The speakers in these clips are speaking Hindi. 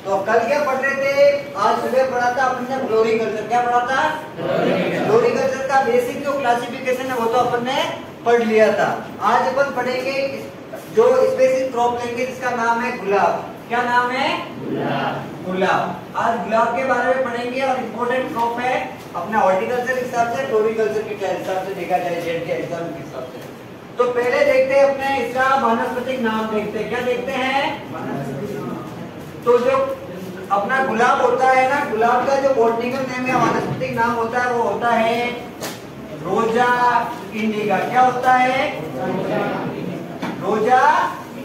तो कल क्या पढ़ रहे थे? आज सुबह पढ़ा था अपन ने फ्लोरिकल्चर। क्या पढ़ा था? फ्लोरिकल्चर का बेसिक जो क्लासिफिकेशन है वो तो अपन ने पढ़ लिया था। आज अपन पढ़ेंगे जो स्पेसिफिक क्रॉप लेंगे जिसका नाम है गुलाब। क्या नाम है? गुलाब। आज गुलाब के बारे में पढ़ेंगे और इम्पोर्टेंट क्रॉप है अपने हॉर्टिकल्चर के हिसाब से, फ्लोरिकल्चर के हिसाब से देखा जाए, जेड के एग्जाम के हिसाब से। तो पहले देखते हैं अपने इसका वानस्पतिक नाम देखते हैं। क्या देखते हैं? तो जो अपना गुलाब होता है ना, गुलाब का जो बॉटनिकल नेम या वानस्पतिक नाम होता है वो होता है रोजा इंडिका। क्या होता है? रोजा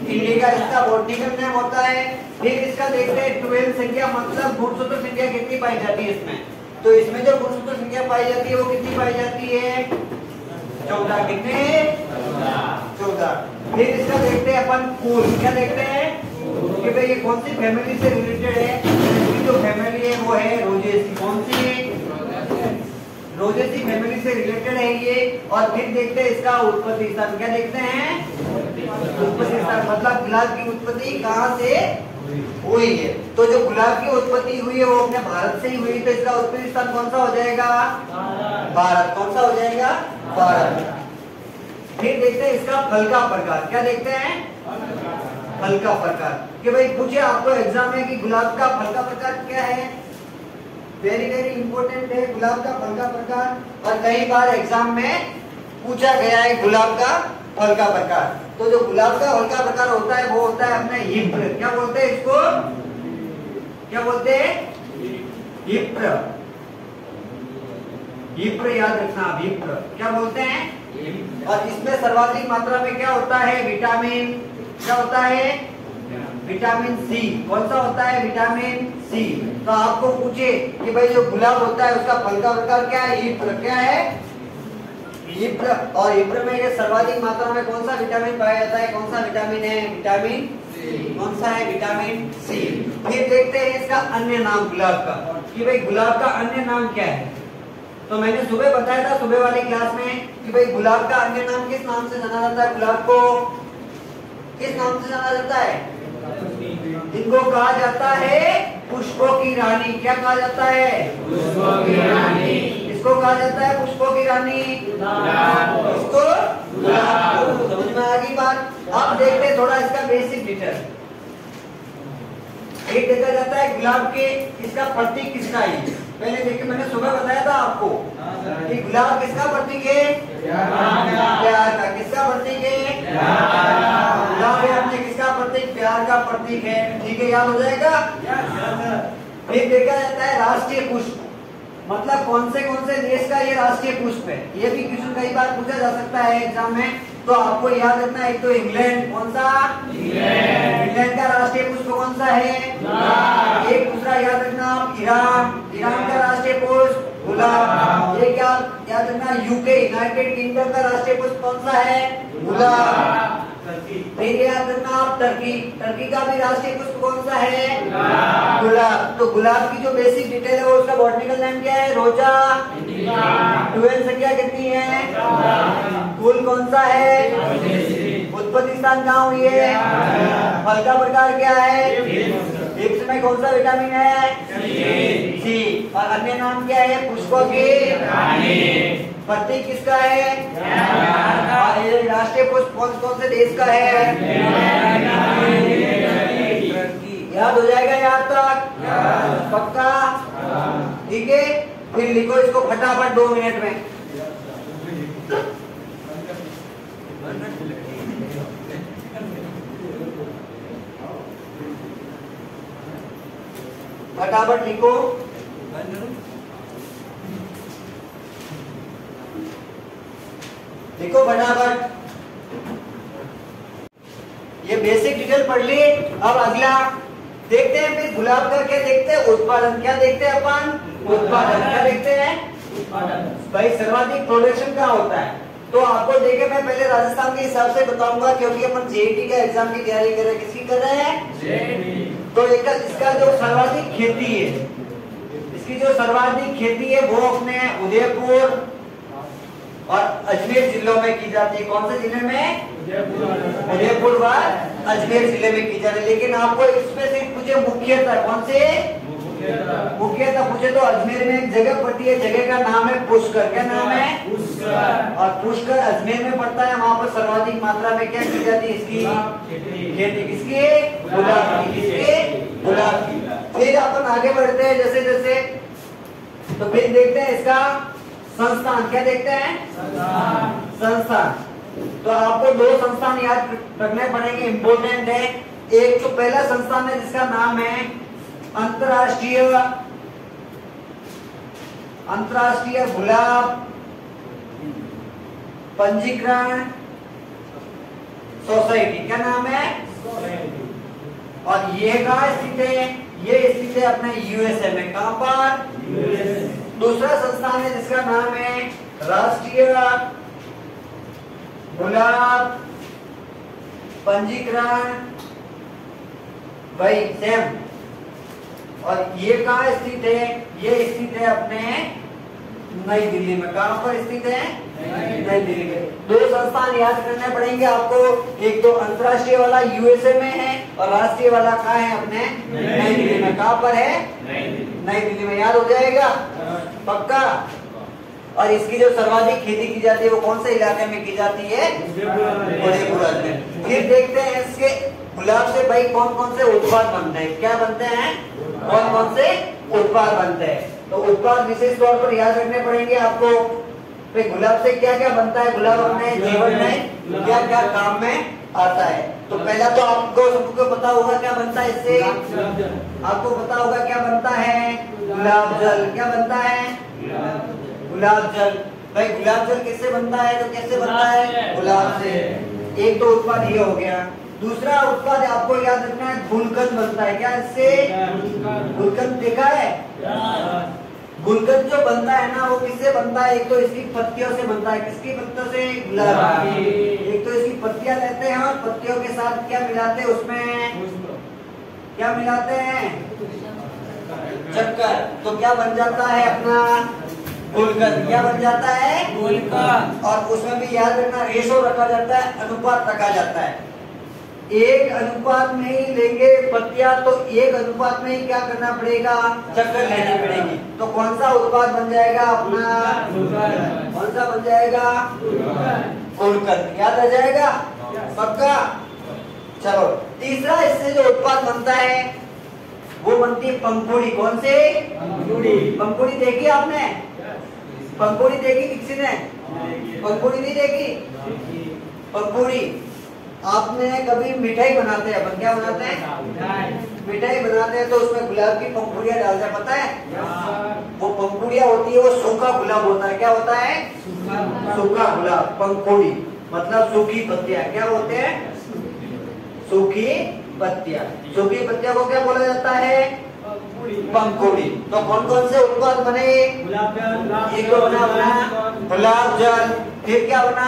इंडिका इसका बॉटनिकल नेम होता है। फिर इसका देखते हैं 12 संख्या, मतलब गुणसूत्र संख्या कितनी पाई जाती है इसमें। तो इसमें जो गुणसूत्र संख्या पाई जाती है वो कितनी पाई जाती है? 14। कितने? 14। फिर इसका देखते हैं अपन फूल। क्या देखते हैं कि भाई ये कौन सी फैमिली से रिलेटेड है? इसकी जो फैमिली है वो है रोजेसी। कौन सी? रोजेसी फैमिली से रिलेटेड है ये। और फिर देखते हैं इसका उत्पत्ति स्थान। क्या देखते हैं? उत्पत्ति स्थान, मतलब गुलाब की उत्पत्ति कहाँ से हुई है। तो जो गुलाब की उत्पत्ति हुई है वो अपने भारत से ही हुई, तो इसका उत्पत्ति स्थान कौन सा हो जाएगा? भारत। कौन सा हो जाएगा? भारत। फिर देखते हैं इसका फल का प्रकार। क्या देखते हैं? फल का प्रकार। कि भाई पूछे आपको एग्जाम में कि गुलाब का फल का प्रकार क्या है। वेरी वेरी इंपॉर्टेंट है गुलाब का फल का प्रकार, और कई बार एग्जाम में पूछा गया है गुलाब का फल का प्रकार। तो जो गुलाब का फल का प्रकार होता है वो होता है अपने हिप्र। क्या बोलते हैं इसको? क्या बोलते हैं? हिप्र। हिप्र याद रखना, हिप्र। क्या बोलते हैं? और इसमें सर्वाधिक मात्रा में क्या होता है? विटामिन। क्या होता है? Vitamin C. कौन सा होता है? Vitamin C. तो आपको पूछे कि भाई जो गुलाब होता है उसका फल का प्रकार क्या है? हिप्र। क्या है? हिप्र। और हिप्र में ये सर्वाधिक मात्रा में कौन सा विटामिन पाया जाता है? कौन सा विटामिन है? Vitamin C. कौन सा है? Vitamin C. फिर देखते हैं इसका अन्य नाम गुलाब का, कि भाई गुलाब का अन्य नाम क्या है। तो मैंने सुबह बताया था सुबह वाली क्लास में कि भाई गुलाब का अन्य नाम किस नाम से जाना जाता है? गुलाब को किस नाम से जाना जाता है? इनको कहा जाता है पुष्पों की रानी। क्या कहा जाता है? पुष्पों की रानी। इसको कहा जाता है पुष्पों की रानी। इसको गुलाब। समझ में आ गई बात? अब देखते हैं थोड़ा इसका बेसिक डिटेल। एक देखा जाता है गुलाब के इसका प्रतीक किसका है। पहले देखिए मैंने सुबह बताया था आपको कि गुलाब किसका प्रतीक है? प्यार का। किसका प्रतीक है? गुलाब है अपने किसका प्रतीक? प्यार का प्रतीक है। ठीक है, याद हो जाएगा। फिर देखा जाता है राष्ट्रीय पुष्प, मतलब कौन से देश का ये राष्ट्रीय पुष्प है। ये भी क्वेश्चन कई बार पूछा जा सकता है एग्जाम में, तो आपको याद रखना है। एक तो इंग्लैंड। कौन सा? इंग्लैंड का राष्ट्रीय पुष्प कौन सा है? एक दूसरा याद रखना ईरान। ईरान का राष्ट्रीय पुष्प गुलाब। एक याद रखना यूके, यूनाइटेड किंगडम का राष्ट्रीय पुष्प कौन सा है? गुलाब। फिर याद रखना आप टर्की। टर्की का भी राष्ट्रीय पुष्प कौन सा है? गुलाब। तो गुलाब की जो बेसिक डिटेल है वो उसका बॉटनिकल नेम क्या है? रोजा। 12 संख्या कितनी है? फूल कौन सा है? उत्पत्ति स्थान कहाँ हुई है? फल का प्रकार क्या है? हिप्स में कौन सा विटामिन है? सी। और अन्य नाम क्या है? पुष्पों की रानी। प्रतीक किसका है? और ये राष्ट्रीय पुष्प कौन से देश का है? याद हो जाएगा यहाँ तक? पक्का? ठीक है, फिर लिखो इसको फटाफट 2 मिनट में। फटाफट लिखो। लिखो फटाफट। ये बेसिक डिटेल पढ़ ली। अब अगला देखते हैं फिर गुलाब का क्या देखते हैं? उत्पादन। क्या देखते हैं अपन? उत्पादन। क्या देखते हैं? भाई सर्वाधिक प्रोडक्शन कहाँ होता है? तो आपको देखे मैं पहले राजस्थान के हिसाब से बताऊंगा, क्योंकि अपन जेईटी का एग्जाम की तैयारी कर रहे हैं। किसकी कर रहे हैं? तो इसका जो सर्वाधिक खेती है, इसकी जो सर्वाधिक खेती है वो अपने उदयपुर, और अजमेर जिलों में की जाती है। कौन से जिले में? उदयपुर व अजमेर जिले में की जाती है। लेकिन आपको इसमें से पूछे मुख्यतः कौन से? मुख्यतः पूछे तो अजमेर में एक जगह पड़ती है, जगह का नाम है पुष्कर। क्या नाम है? पुष्कर। और पुष्कर अजमेर में पड़ता है। वहाँ पर सर्वाधिक मात्रा में क्या की जाती है? इसकी खेती। किसकी? गुलाब की। किसके? गुलाब की। फिर अपन आगे बढ़ते हैं जैसे जैसे, तो फिर देखते हैं इसका संस्थान। क्या देखते हैं? संस्थान। तो आपको दो संस्थान याद रखने पड़ेंगे, इंपोर्टेंट है। एक तो पहला संस्थान है जिसका नाम है अंतरराष्ट्रीय गुलाब पंजीकरण सोसाइटी। क्या नाम है? और ये कहाँ स्थित है? ये स्थित है अपने यूएसए में। कहां पर? दूसरा संस्थान है जिसका नाम है राष्ट्रीय गुलाब पंजीकरण, भाई सेम। और ये कहाँ स्थित है? ये स्थित है अपने नई दिल्ली में। कहां पर स्थित है? नई दिल्ली में। दो संस्थान याद करने पड़ेंगे आपको। एक तो अंतरराष्ट्रीय वाला यूएसए में है और राष्ट्रीय वाला कहाँ है? अपने नई दिल्ली में। कहां पर है? नई दिल्ली में। याद हो जाएगा पक्का। और इसकी जो सर्वाधिक खेती की जाती है वो कौन से इलाके में की जाती है? उदयपुर में। फिर देखते हैं इसके गुलाब से भाई कौन कौन से उत्पाद बनते हैं। क्या बनते हैं? कौन कौन से उत्पाद बनते हैं? तो उत्पाद विशेष तौर पर याद रखने पड़ेंगे आपको। गुलाब से क्या क्या बनता है? गुलाब अपने जीवन में क्या क्या काम में आता है? तो पहला तो आपको सबको पता होगा क्या बनता है इससे। आपको पता होगा क्या बनता है? गुलाब जल। क्या बनता है? गुलाब जल। भाई गुलाब जल किससे बनता है? तो कैसे बनता है? गुलाब से। एक तो उत्पाद ये हो गया। दूसरा उत्पाद आपको याद रखना है गुलकंद बनता है। क्या इससे? गुलकंद देखा है? गुलकंद जो बनता है ना वो किससे बनता है? एक तो इसकी पत्तियों से बनता है। किसकी पत्तियों से? गुलाब की। एक तो इसकी पत्तियां लेते हैं और पत्तियों के साथ क्या मिलाते हैं? उसमें क्या मिलाते हैं? शक्कर। तो क्या बन जाता है अपना गुलकंद? क्या बन जाता है? गुलकंद। और उसमें भी याद रखना रेशो रखा जाता है, अनुपात रखा जाता है। एक अनुपात में ही लेंगे पत्तियां तो एक अनुपात में ही क्या करना पड़ेगा? शक्कर लेनी पड़ेगी। तो कौन सा उत्पाद बन जाएगा अपना? कौन सा बन जाएगा? गुलकंद। याद आ जाएगा पक्का। चलो तीसरा इससे जो उत्पाद बनता है वो बनती है पंखुड़ी। कौन से? पंखुड़ी देखी आपने? पंखुड़ी देखी किसी ने? पंखुड़ी नहीं देखी? पंखुड़ी आपने कभी मिठाई बनाते हैं अपन, क्या बनाते हैं? मिठाई बनाते हैं तो उसमें गुलाब की पंखुड़ियां डालते हैं, पता है? वो पंखुड़ियां होती है वो सूखा गुलाब होता है। क्या होता है? सूखा गुलाब। पंखुड़ी मतलब सूखी पत्तियां। क्या बोलते हैं? सूखी पत्तियां। सूखी पत्तियां को क्या बोला जाता है? पंखुड़ी। तो कौन कौन से उत्पाद बने? एक तो बना गुलाब जल। फिर क्या बना?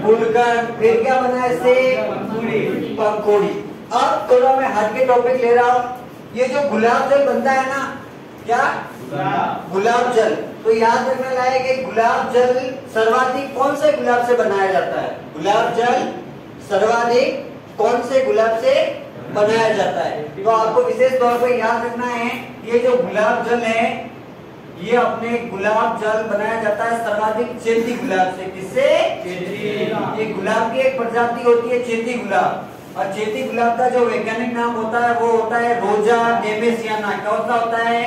गुलकंद। फिर क्या बना इससे? पंखुड़ी। अब थोड़ा मैं हट के टॉपिक ले रहा हूँ। ये जो गुलाब जल बनता है ना, क्या? गुलाब जल। तो याद रखने लायक है गुलाब जल सर्वाधिक कौन से गुलाब से बनाया जाता है? गुलाब जल सर्वाधिक कौन से गुलाब से बनाया जाता है? तो आपको विशेष तौर पर याद रखना है ये जो गुलाब जल है ये अपने गुलाब जल बनाया जाता है सर्वाधिक चेती गुलाब से। किससे? चेती। ये गुलाब की एक प्रजाति होती है चेती गुलाब। और चेती गुलाब का जो वैज्ञानिक नाम होता है वो होता है रोजा डेमेसियाना। कौन सा होता है?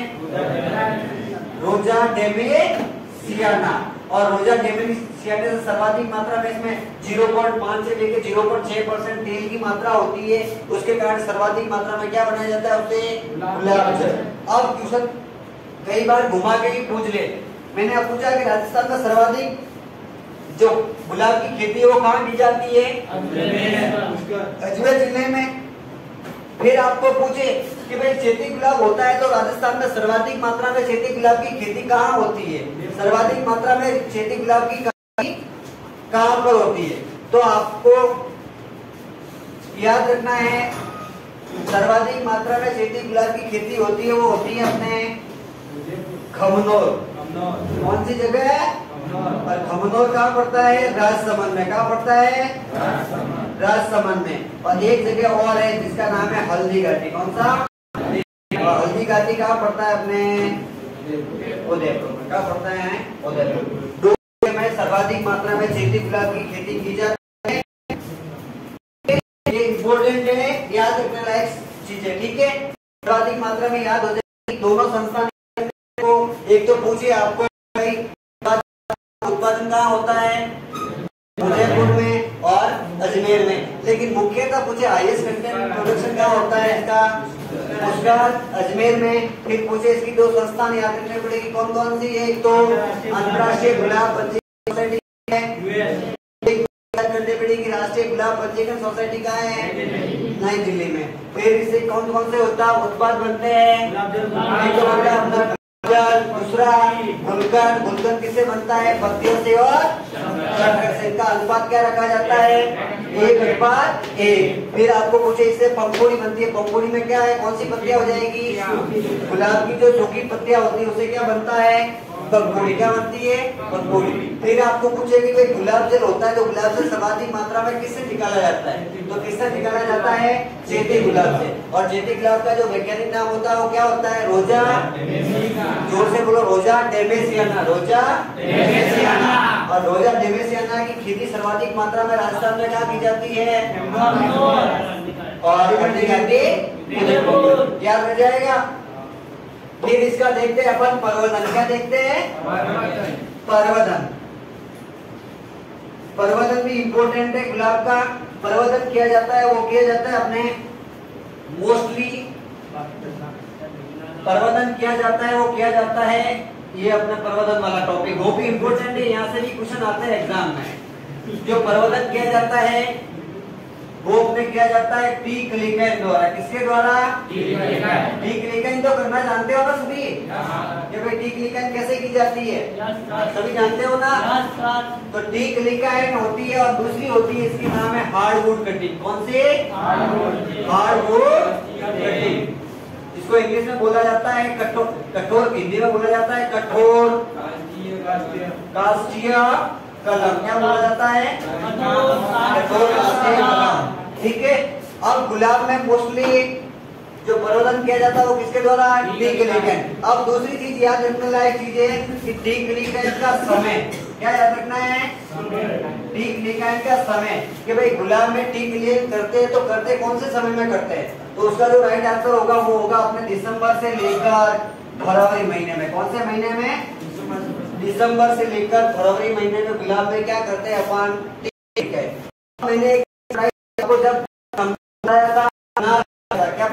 रोजा डेमेसियाना। और रोजा डेमेसियाना से सर्वाधिक मात्रा में इसमें 0.5 से लेकर 0.6% तेल की मात्रा होती है। उसके कारण सर्वाधिक मात्रा में क्या बनाया जाता है? उससे गुलाब जल। अब क्वेश्चन कई बार घुमा के ही पूछ ले। मैंने अब पूछा कि राजस्थान में सर्वाधिक जो गुलाब की खेती है वो कहाँ की जाती है? अजमेर जिले में। फिर आपको पूछे कि भाई चेती गुलाब होता है तो राजस्थान में सर्वाधिक मात्रा में चेती गुलाब की खेती कहाँ होती है? सर्वाधिक मात्रा में चेती गुलाब की खेती कहाँ पर होती है? तो आपको याद रखना है सर्वाधिक मात्रा में चेती गुलाब की खेती होती है वो होती है अपने खमनोर। कौन सी जगह है? और खमनोर कहाँ पड़ता है? राजसमंद में। कहाँ पड़ता है? राजसमंद में। और एक जगह और है जिसका नाम है हल्दी घाटी। कौन सा? हल्दी घाटी कहाँ पड़ता है? अपने उदयपुर में। कहाँ पड़ता है? उदयपुर। दो में सर्वाधिक मात्रा में चैती गुलाब की खेती की जाती है। ये इम्पोर्टेंट है, याद रखने लायक चीज है, ठीक है। सर्वाधिक मात्रा में याद हो जाए दोनों संस्थान को। एक तो पूछिए आपको उत्पादन कहाँ होता है? उदयपुर में और अजमेर में। लेकिन मुख्यतः पूछे हाईएस्ट कंटेंट प्रोडक्शन कहाँ होता है इसका? उसका अजमेर में। फिर पूछे इसकी दो संस्थान याद रखने पड़ेगी, कौन कौन सी है? एक तो अंतर्राष्ट्रीय गुलाब पंजीकरण सोसाइटी है, करने पड़ेगी राष्ट्रीय गुलाब पंजीकरण सोसाइटी कहाँ है? नई दिल्ली में। फिर इससे कौन कौन से उत्पाद बनते हैं? एक तो हो गया अपना दूसरा गुलकंद। गुलकंद किससे बनता है? पत्तियों से और शक्कर से। इनका अनुपात क्या रखा जाता है? 1:1। फिर आपको पूछे इससे पंखुड़ी बनती है। पंखुड़ी में क्या है? कौन सी पत्तियां हो जाएगी? गुलाब की जो सूखी पत्तियां होती है उसे क्या बनता है? पंखुड़ी। क्या बनती है? पंखुड़ी। फिर आपको पूछेगी भाई गुलाब जल होता है तो गुलाब जल सर्वाधिक मात्रा में किससे निकाला जाता है? तो किससे निकाला जाता है? चैती गुलाब से। और चैती गुलाब का जो वैज्ञानिक नाम होता है वो क्या होता है? रोजा, जोर से बोलो, रोजा डेमेसियाना। रोजा डेमेसियाना। और रोजा डेमेसियाना की खेती सर्वाधिक मात्रा में राजस्थान में कहाँ की जाती है? और हल्दी घाटी उदयपुर। याद रह जाएगा। फिर इसका देखते हैं अपन परवधन। क्या देखते हैं? परवधन। परवधन भी इम्पोर्टेंट है गुलाब का। परवधन किया जाता है, वो किया जाता है अपने मोस्टली परवधन किया जाता है, वो किया जाता है ये अपने परवधन वाला टॉपिक, वो भी इम्पोर्टेंट है। यहाँ से भी क्वेश्चन आते हैं एग्जाम में। जो परवधन किया जाता है वो अपने किया जाता है टी क्लिकैन द्वारा। किसके द्वारा? टी क्लिकैन तो करना जानते हो ना सभी? कि भाई टी क्लिकैन कैसे की जाती है? सभी जानते हो ना? तो टी क्लिकैन होती है और दूसरी होती है इसकी नाम है हार्डवुड कटिंग। कौन सी? Hardwood cutting. इसको इंग्लिश में बोला जाता है कठोर। हिंदी में बोला जाता है कठोर कास्टीय कलम। क्या बोला जाता है? कठोर कास्टीय कलम। ठीक है। अब गुलाब में मोस्टली जो परवधन किया जाता है वो किसके द्वारा? टी क्लिकैन। अब दूसरी चीज याद रखने लायक चीज है कि टी क्लिकैन का समय। क्या याद रखना है? टी क्लिकैन का समय। कि भाई गुलाब में टी क्लिकैन करते हैं तो करते कौन से समय में करते हैं? तो उसका जो राइट आंसर होगा वो होगा अपने दिसंबर से लेकर फरवरी महीने में। कौन से महीने में? दिसंबर से लेकर फरवरी महीने में गुलाब में क्या करते हैं अपन? ठीक है। मैंने आपको जब समझाया था अनार, क्या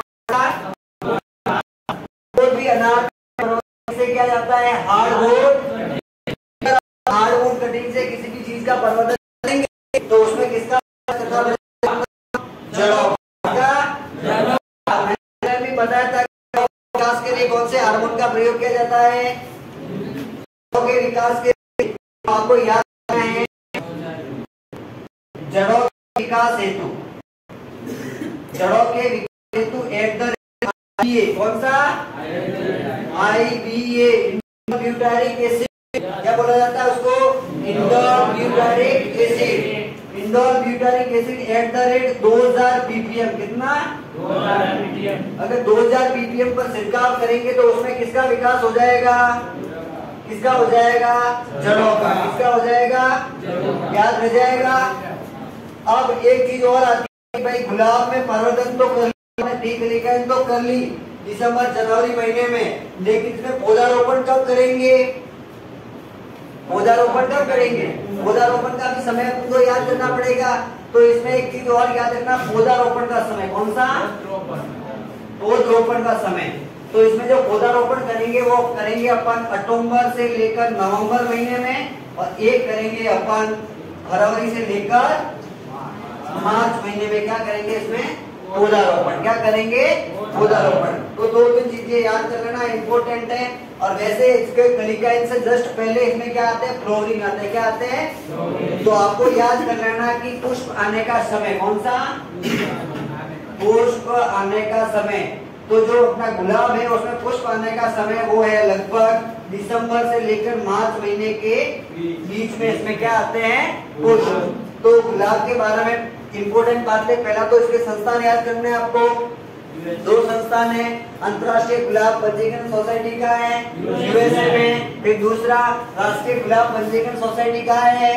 कोई भी अनार से क्या जाता है? हार्डवुड कटिंग से किसी भी चीज का परवधन करेंगे तो उसमें किसका जड़ों का भी बताया था। विकास के लिए कौन से हार्मोन का प्रयोग किया जाता है? के विकास के लिए आपको याद रखना है जड़ों के विकास हेतु। जड़ों के विकास हेतु एट द रेट कौन सा? IBA butyric acid. क्या बोला जाता है उसको? Indole butyric acid. Indole butyric acid at the rate 2000 ppm। कितना? 2000 ppm। अगर 2000 ppm पर छिड़काव करेंगे तो उसमें किसका विकास हो जाएगा? किसका हो जाएगा? जड़ों का। किसका हो जाएगा? याद रह जाएगा। अब एक चीज और आती है भाई, गुलाब में परवधन तो कर ली, टी क्लिकैन तो कर ली दिसंबर जनवरी महीने में, लेकिन इसमें पौधारोपण कब करेंगे? पौधारोपण कब करेंगे? पौधारोपण का भी समय आपको याद करना पड़ेगा। तो इसमें एक चीज और याद रखना, पौधारोपण का समय। कौन सा? पौधरोपण का समय। तो इसमें जो पौधारोपण करेंगे वो करेंगे अपन अक्टूबर से लेकर नवंबर महीने में, और एक करेंगे अपन फरवरी से लेकर मार्च महीने में। क्या करेंगे इसमें? पौधारोपण। क्या करेंगे? पौधारोपण। तो दो तीन चीजें याद कर लेना, इम्पोर्टेंट है। और वैसे इसके क्लिकैन से जस्ट पहले इसमें क्या आते हैं? फ्लोरिंग आते हैं। क्या आते हैं? तो आपको याद कर लेना कि पुष्प आने का समय कौन सा? पुष्प आने का समय तो जो अपना गुलाब है उसमें पुष्प आने का समय वो है लगभग दिसंबर से लेकर मार्च महीने के बीच में। इसमें क्या आते हैं? पुष्प। तो गुलाब के बारे में इंपोर्टेंट बातें, पहला तो इसके संस्थान याद करने हैं आपको। 2 संस्थान है, अंतर्राष्ट्रीय गुलाब पंजीकरण सोसाइटी का है यूएसए में, फिर दूसरा राष्ट्रीय गुलाब पंजीकरण सोसाइटी का है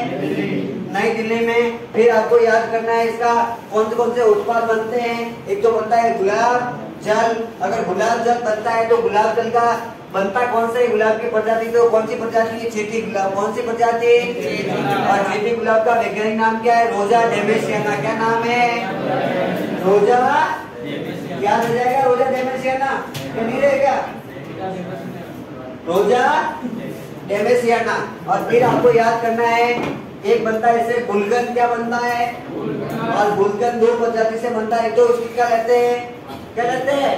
नई दिल्ली में। फिर आपको याद करना है इसका कौन से उत्पाद बनते हैं। एक तो बनता है गुलाब जल, अगर गुलाब जल बनता है तो गुलाब जल का बनता कौन से गुलाब की प्रजाति, तो कौन सी प्रजाति है? चीटी गुलाब। कौन सी प्रजाति? और चीटी गुलाब का वैज्ञानिक नाम क्या है? रोजा डेमेसियाना। क्या नाम है? रोजा, याद हो जाएगा रोजा डेमेसियाना, नहीं रहेगा? रोजा डेमेसियाना। और फिर आपको याद करना है एक बनता है इसे गुलकंद। क्या बनता है? और गुलकंद 2 प्रजाति से बनता है। तो उसकी क्या लेते हैं? क्या लेते हैं?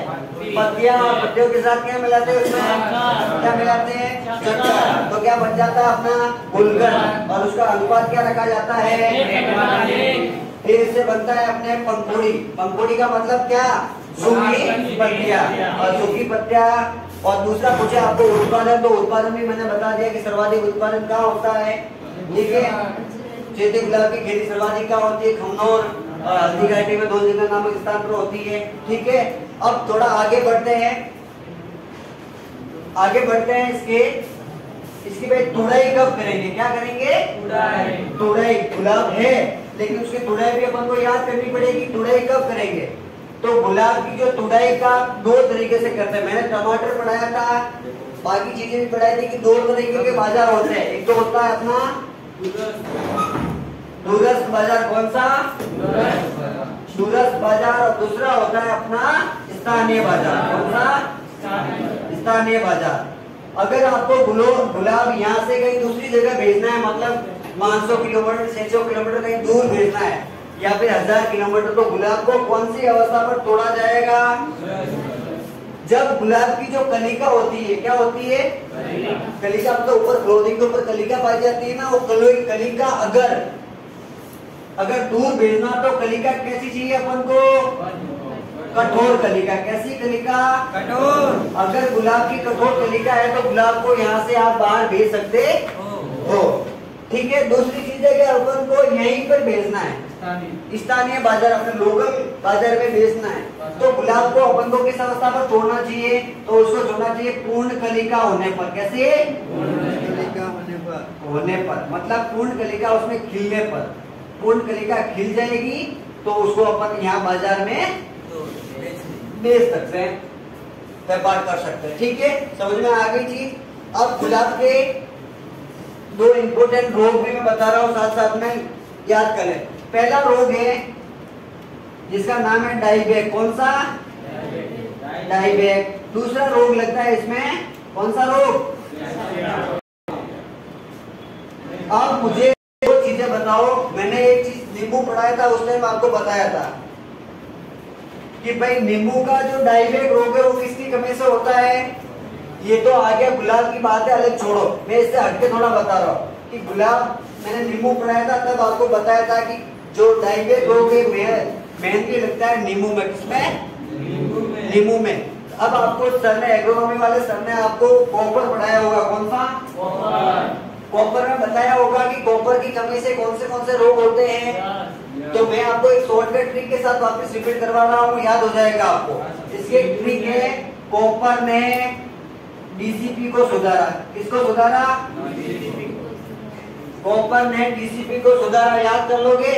पत्तियां। और पत्तियों के साथ क्या मिलाते हैं? उसमें क्या मिलाते हैं? शक्कर। तो क्या बन जाता है अपना गुलकंद, और उसका अनुपात क्या रखा जाता है? फिर इससे बनता है अपने पंखुड़ी। पंखुड़ी का मतलब क्या? सूखी पत्तियां। और सूखी पत्तियां। और दूसरा पूछे आपको उत्पादन, तो उत्पादन भी मैंने बता दिया कि सर्वाधिक उत्पादन कहाँ होता है। ठीक है, चीटी गुलाब की खेती सर्वाधिक कहाँ होती है? खमनोर और हल्दी घाटी में 2 जगह नामक स्थान पर होती है। ठीक है, अब थोड़ा आगे बढ़ते हैं। इसकी भाई तुड़ाई कब करेंगे? क्या करेंगे? तुड़ाई। गुलाब है लेकिन उसकी तुड़ाई भी अपन को याद करनी पड़ेगी। तुड़ाई कब करेंगे? तो गुलाब की जो तुड़ाई का 2 तरीके से करते हैं। मैंने टमाटर पढ़ाया था, बाकी चीजें भी पढ़ाई थी कि 2 तरीके के बाजार होते हैं। एक तो होता है अपना दूरस्थ बाजार। कौन सा? दूरस्थ बाजार। और दूसरा होता है अपना स्थानीय बाजार। कौन सा? स्थानीय बाजार। अगर आपको गुलाब यहाँ से कहीं दूसरी जगह भेजना है, मतलब 500 किलोमीटर 600 किलोमीटर कहीं दूर भेजना है, या फिर 1000 किलोमीटर, तो गुलाब को कौन सी अवस्था पर तोड़ा जाएगा? जब गुलाब की जो कलिका होती है, क्या होती है? कलिका। मतलब ऊपर क्लोथिंग के ऊपर कलिका पाई जाती है ना, वो कलिका अगर दूर भेजना तो कलिका कैसी चाहिए अपन को? कठोर कलिका। कैसी कलिका? कठोर। अगर गुलाब की कठोर कलिका है तो गुलाब को यहाँ से आप बाहर भेज सकते हो। ठीक है, दूसरी चीज है कि अपन को यहीं पर भेजना है, स्थानीय बाजार, अपने लोकल बाजार में भेजना है। तो गुलाब को अपन को किस अवस्था पर तोड़ना चाहिए? तो उसको तोड़ना चाहिए पूर्ण कलिका होने पर। कैसे? होने पर, मतलब पूर्ण कलिका उसमें खिलने पर। पूर्ण कलिका खिल जाएगी तो उसको अपन यहाँ बाजार में बेच सकते हैं, व्यापार कर सकते हैं। ठीक है, समझ में आ गई चीज। अब गुलाब के 2 इंपोर्टेंट रोग भी मैं बता रहा हूँ, साथ साथ में याद करें। पहला रोग है जिसका नाम है डाईबैक। कौन सा? डाईबैक। दूसरा रोग लगता है इसमें, कौन सा रोग? अब मुझे 2 चीजें बताओ। मैंने एक चीज नींबू पढ़ाया था, उस टाइम आपको बताया था कि भाई नींबू का जो डाईबैक रोग है वो किसकी कमी से होता है। ये तो आ गया गुलाब की बात है, अलग छोड़ो, मैं इससे हटके थोड़ा बता रहा हूँ कि गुलाब, मैंने नींबू पढ़ाया था तब आपको बताया था कि जो डाईबैक रोग है मेहनती लगता है नींबू में। किसमें? नींबू में। अब आपको सर ने, एग्रोनॉमी वाले सर ने आपको कॉपर पढ़ाया होगा। कौन सा? कॉपर में बताया होगा कि कॉपर की कमी से कौन से रोग होते हैं। तो मैं आपको एक शॉर्टकट ट्रिक के साथ वापस रिपीट करवा रहा हूँ, याद हो जाएगा आपको। इसकी ट्रिक है, कॉपर ने डीसीपी को सुधारा। किसको सुधारा? कॉपर ने डीसीपी को सुधारा। याद कर लोगे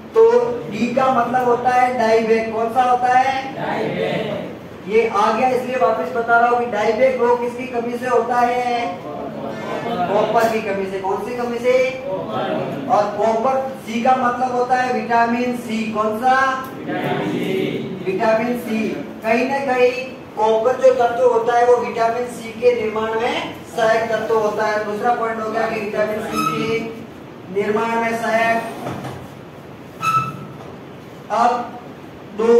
तो डी का मतलब होता है डाईबैक। कौन सा होता है? डाईबैक। ये आ गया इसलिए वापस बता रहा हूँ कि डाईबैक रोग किसकी कमी से होता है? कॉपर की कमी से। कौन सी कमी से? और कॉपर, सी का मतलब होता है विटामिन सी। कौन सा? Vitamin C. कहीं ना कहीं कॉपर जो तत्व होता है वो विटामिन सी के निर्माण में सहायक तत्व होता है। दूसरा पॉइंट हो गया कि विटामिन सी के निर्माण में सहायक। अब 2,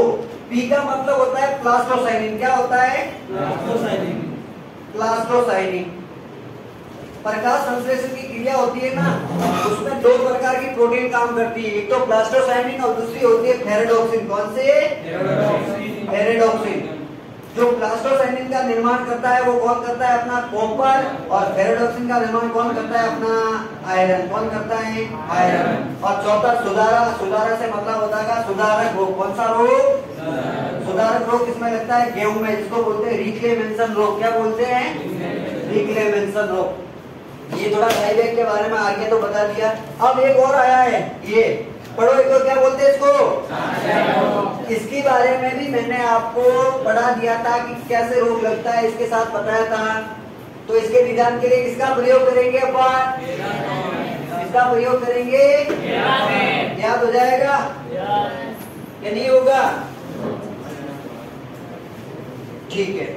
पी का मतलब होता है प्लास्टोसाइनिन। क्या होता है? प्लास्टोसाइनिन। प्रकाश संश्लेषण की क्रिया होती है ना, उसमें 2 प्रकार की प्रोटीन काम करती है, एक तो प्लास्टोसाइनिन और दूसरी होती है फेरेडोक्सिन। कौन से? फेरेडोक्सिन। जो प्लास्टोसाइनिन का निर्माण करता है वो कौन करता है? अपना कॉपर। और फेरोडॉक्सिन का निर्माण कौन करता है? अपना आयरन। कौन करता है? आयरन। और चौथा सुधारा। सुधारा से मतलब होता है सुधारक रोग। कौन सा रोग? सुधारक रोग किसमें लगता है? गेहूं में, जिसको बोलते हैं रिक्लेमेंसन रोग। क्या बोलते हैं? रिक्लेमेंसन रोग। ये थोड़ा डायबेट के बारे में आगे तो बता दिया। अब एक और आया है, ये पढ़ो। एक और क्या बोलते हैं इसको? इसके बारे में भी मैंने आपको पढ़ा दिया था कि कैसे रोग लगता है, इसके साथ बताया था। तो इसके निदान के लिए किसका प्रयोग करेंगे अपन? किसका प्रयोग करेंगे? याद हो जाएगा या नहीं होगा? ठीक है,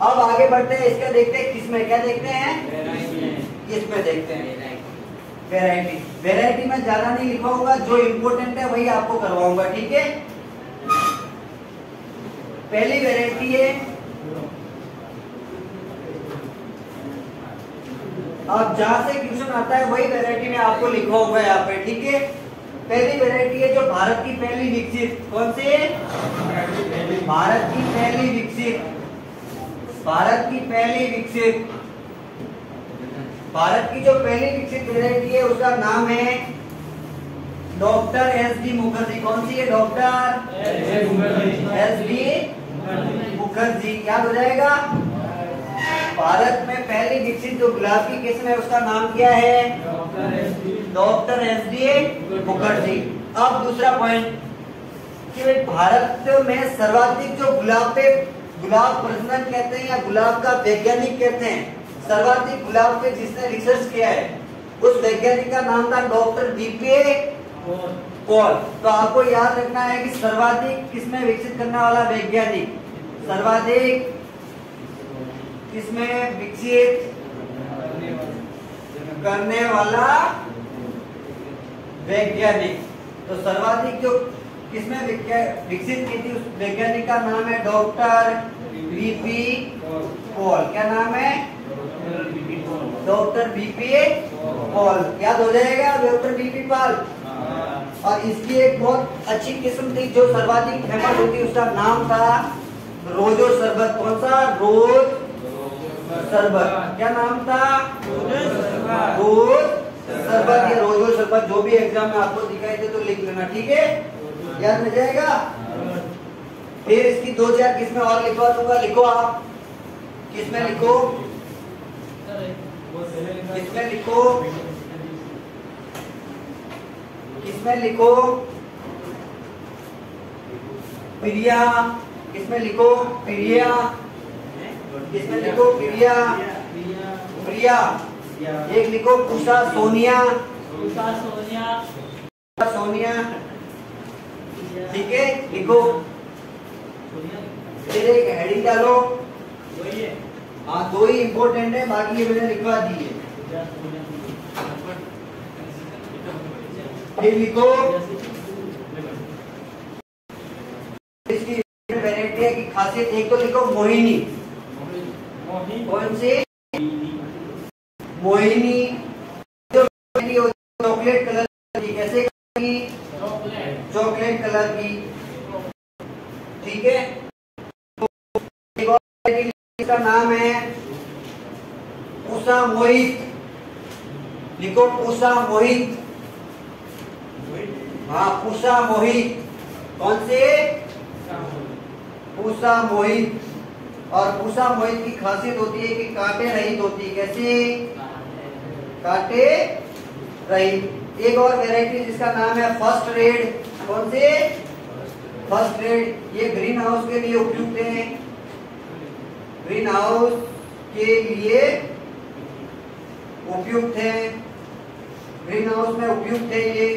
अब आगे बढ़ते हैं। इसका देखते हैं किसमें क्या देखते हैं? इसमें देखते हैं वैरायटी। वैरायटी में ज्यादा नहीं लिखवाऊंगा, जो इम्पोर्टेंट है वही आपको करवाऊंगा। ठीक है, पहली वैरायटी है, अब जहां से क्वेश्चन आता है वही वैरायटी में आपको लिखवाऊंगा यहाँ पे। ठीक है, पहली वैरायटी है जो भारत की पहली विकसित। कौन सी? भारत की पहली विकसित। भारत की पहली विकसित। भारत की जो पहली विकसित वैरायटी है उसका नाम है डॉक्टर एस.डी. मुखर्जी। कौन सी है? Doctor S D. मुखर्जी। याद हो जाएगा। भारत में पहली विकसित जो गुलाब की किस्म है उसका नाम क्या है? Doctor S D. मुखर्जी। अब दूसरा पॉइंट कि भारत में सर्वाधिक जो गुलाब प्रजनन कहते हैं या गुलाब का वैज्ञानिक कहते हैं, सर्वाधिक गुलाब पे जिसने रिसर्च किया है उस वैज्ञानिक का नाम था डॉक्टर बीपी पॉल। तो आपको याद रखना है कि सर्वाधिक किसमें विकसित करने वाला वैज्ञानिक, सर्वाधिक किसमें विकसित करने वाला वैज्ञानिक। तो सर्वाधिक जो किसमें विकसित की थी उस वैज्ञानिक का नाम है डॉक्टर बीपी पॉल। क्या नाम है? Doctor BP Paul. याद हो जाएगा, डॉक्टर बीपी पॉल। और इसकी एक बहुत अच्छी किस्म थी जो सर्वाधिक फेमस होती, उसका नाम था रोजो शरबत। कौन सा? रोज शरबत। क्या नाम था? रोज शरबत। ये रोजो शरबत जो भी एग्जाम में आपको दिखाई दे तो लिख लेना। ठीक है, याद हो जाएगा। फिर इसकी दो चार किस्में और लिखवा दूंगा। लिखो आप, किसमें लिखो? किसमें लिखो? किसमें लिखो? प्रिया। किसमें लिखो? प्रिया। किसमें लिखो? प्रिया। प्रिया। एक लिखो उषा सोनिया। सोनिया। ठीक है, लिखो। फिर एक हेडिंग डालो। हाँ, दो ही इम्पोर्टेंट है, बाकी ये मैंने लिखवा दी है। फिर लिखो इसकी वैरायटी की खासियत। एक तो लिखो मोहिनी। कौन सी? मोहिनी। चॉकलेट कलर की। कैसे की? चॉकलेट कलर की। ठीक है, इसका नाम है उषा मोहित। लिखो उषा मोहित। हाँ, उषा मोहित। कौन से? उषा मोहित। और उषा मोहित की खासियत होती है कि कांटे रहित होती है। कैसे? कांटे रहित। एक और वैरायटी जिसका नाम है फर्स्ट रेड। कौन से? First red. ये ग्रीन हाउस के लिए उपयुक्त है। ग्रीन हाउस के लिए उपयुक्त है। ग्रीन हाउस में उपयुक्त है ये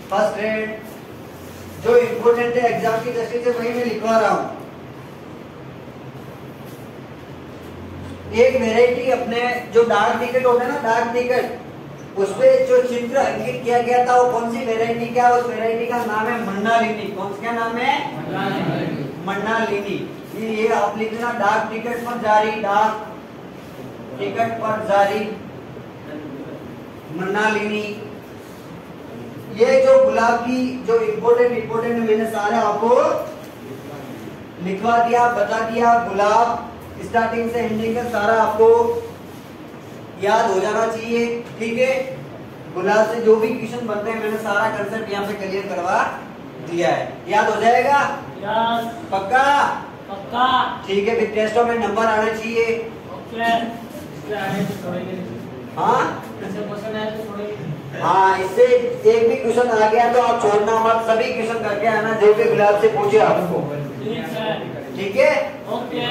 फर्स्ट रेड। जो इम्पोर्टेंट है एग्जाम की दृष्टि से वही मैं लिखवा रहा हूं। एक वैरायटी अपने जो डार्क टिकट होता है ना, डार्क टिकट, उसपे जो चित्र अंकित किया गया था वो कौन सी वैरायटी क्या? उस वैरायटी का नाम है मन्नालिनी। कौन सा नाम है? मन्नालिनी। ये आप लिख लेना, डार्क टिकट पर जारी। डार्क टिकट पर जारी मन्नालिनी। ये जो गुलाब की जो इम्पोर्टेंट मैंने सारे आपको लिखवा दिया, बता दिया। गुलाब स्टार्टिंग से एंडिंग तक सारा आपको याद हो जाना चाहिए, ठीक है। गुलाब से जो भी क्वेश्चन बनते हैं मैंने सारा कंसेप्ट यहाँ पे क्लियर करवा दिया है। याद हो जाएगा? यस। पक्का? पक्का। ठीक है, फिर टेस्टों में नंबर आने चाहिए। ओके। इससे आगे तो छोड़ेंगे। हाँ ऐसे क्वेश्चन है तो छोड़ेंगे। हाँ, इससे एक भी क्वेश्चन आ गया तो आप छोड़ना मत, सभी क्वेश्चन करके आना जो भी गुलाब से पूछे आपको। ठीक है। ठीक है? ओके।